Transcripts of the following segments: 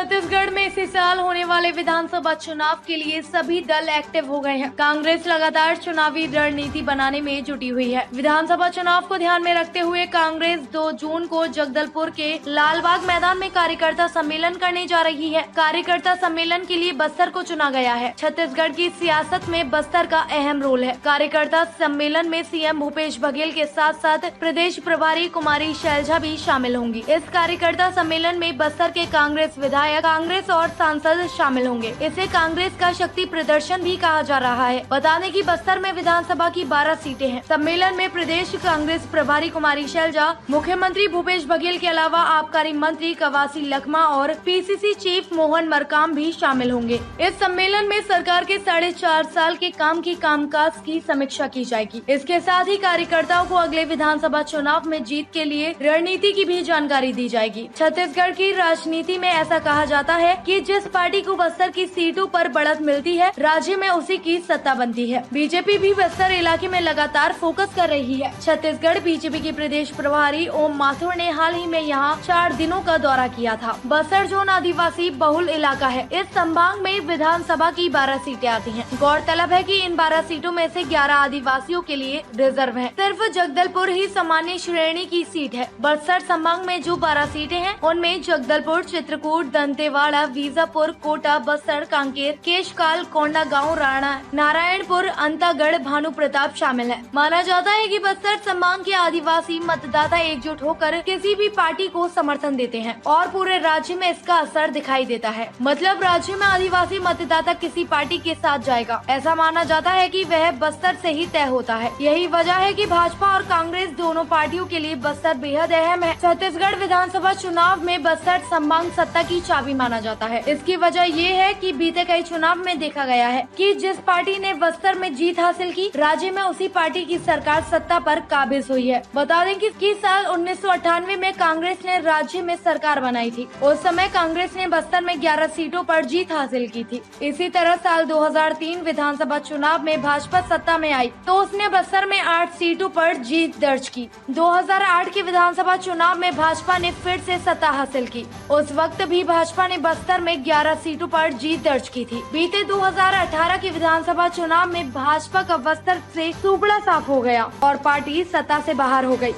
छत्तीसगढ़ में इसी साल होने वाले विधानसभा चुनाव के लिए सभी दल एक्टिव हो गए हैं। कांग्रेस लगातार चुनावी रणनीति बनाने में जुटी हुई है। विधानसभा चुनाव को ध्यान में रखते हुए कांग्रेस 2 जून को जगदलपुर के लालबाग मैदान में कार्यकर्ता सम्मेलन करने जा रही है। कार्यकर्ता सम्मेलन के लिए बस्तर को चुना गया है। छत्तीसगढ़ की सियासत में बस्तर का अहम रोल है। कार्यकर्ता सम्मेलन में सीएम भूपेश बघेल के साथ साथ प्रदेश प्रभारी कुमारी शैलजा भी शामिल होंगी। इस कार्यकर्ता सम्मेलन में बस्तर के कांग्रेस विधायक, कांग्रेस और सांसद शामिल होंगे। इसे कांग्रेस का शक्ति प्रदर्शन भी कहा जा रहा है। बता दें कि बस्तर में विधानसभा की 12 सीटें हैं। सम्मेलन में प्रदेश कांग्रेस प्रभारी कुमारी शैलजा, मुख्यमंत्री भूपेश बघेल के अलावा आबकारी मंत्री कवासी लखमा और पीसीसी चीफ मोहन मरकाम भी शामिल होंगे। इस सम्मेलन में सरकार के 4.5 साल के कामकाज की समीक्षा की जाएगी। इसके साथ ही कार्यकर्ताओं को अगले विधानसभा चुनाव में जीत के लिए रणनीति की भी जानकारी दी जाएगी। छत्तीसगढ़ की राजनीति में ऐसा कहा जाता है कि जिस पार्टी को बस्तर की सीटों पर बढ़त मिलती है, राज्य में उसी की सत्ता बनती है। बीजेपी भी बस्तर इलाके में लगातार फोकस कर रही है। छत्तीसगढ़ बीजेपी के प्रदेश प्रभारी ओम माथुर ने हाल ही में यहाँ 4 दिनों का दौरा किया था। बस्तर जोन आदिवासी बहुल इलाका है। इस संभाग में विधानसभा की 12 सीटें आती हैं। गौरतलब है कि इन 12 सीटों में से 11 आदिवासियों के लिए रिजर्व है। सिर्फ जगदलपुर ही सामान्य श्रेणी की सीट है। बस्तर संभाग में जो 12 सीटें हैं, उनमें जगदलपुर, चित्रकूट, दंतेवाड़ा, बीजापुर, कोटा, बस्तर, कांकेर, केशकाल, कोंडागांव, राणा, नारायणपुर, अंतागढ़, भानु प्रताप शामिल है। माना जाता है कि बस्तर संभाग के आदिवासी मतदाता एकजुट होकर किसी भी पार्टी को समर्थन देते हैं और पूरे राज्य में इसका असर दिखाई देता है। मतलब राज्य में आदिवासी मतदाता किसी पार्टी के साथ जाएगा, ऐसा माना जाता है कि वह बस्तर से ही तय होता है। यही वजह है कि भाजपा और कांग्रेस दोनों पार्टियों के लिए बस्तर बेहद अहम है। छत्तीसगढ़ विधानसभा चुनाव में बस्तर संभाग सत्ता की चाबी माना जाता है। इसकी वजह ये है कि बीते कई चुनाव में देखा गया है कि जिस पार्टी ने बस्तर में जीत हासिल की, राज्य में उसी पार्टी की सरकार सत्ता पर काबिज हुई है। बता दें कि साल 1998 में कांग्रेस ने राज्य में सरकार बनाई थी। उस समय कांग्रेस ने बस्तर में 11 सीटों पर जीत हासिल की थी। इसी तरह साल 2003 विधानसभा चुनाव में भाजपा सत्ता में आई तो उसने बस्तर में 8 सीटों पर जीत दर्ज की। 2008 के विधानसभा चुनाव में भाजपा ने फिर से सत्ता हासिल की। उस वक्त भी भाजपा ने बस्तर में 11 सीटों पर जीत दर्ज की थी। बीते 2018 के विधानसभा चुनाव में भाजपा का बस्तर से सुपड़ा साफ हो गया और पार्टी सत्ता से बाहर हो गई।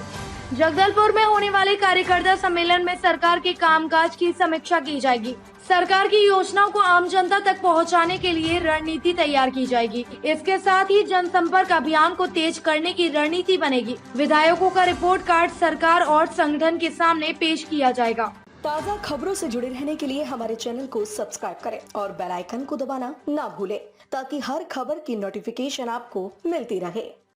जगदलपुर में होने वाले कार्यकर्ता सम्मेलन में सरकार के कामकाज की समीक्षा की जाएगी। सरकार की योजनाओं को आम जनता तक पहुंचाने के लिए रणनीति तैयार की जाएगी। इसके साथ ही जनसंपर्क अभियान को तेज करने की रणनीति बनेगी। विधायकों का रिपोर्ट कार्ड सरकार और संगठन के सामने पेश किया जाएगा। ताज़ा खबरों से जुड़े रहने के लिए हमारे चैनल को सब्सक्राइब करें और बेल आइकन को दबाना ना भूलें ताकि हर खबर की नोटिफिकेशन आपको मिलती रहे।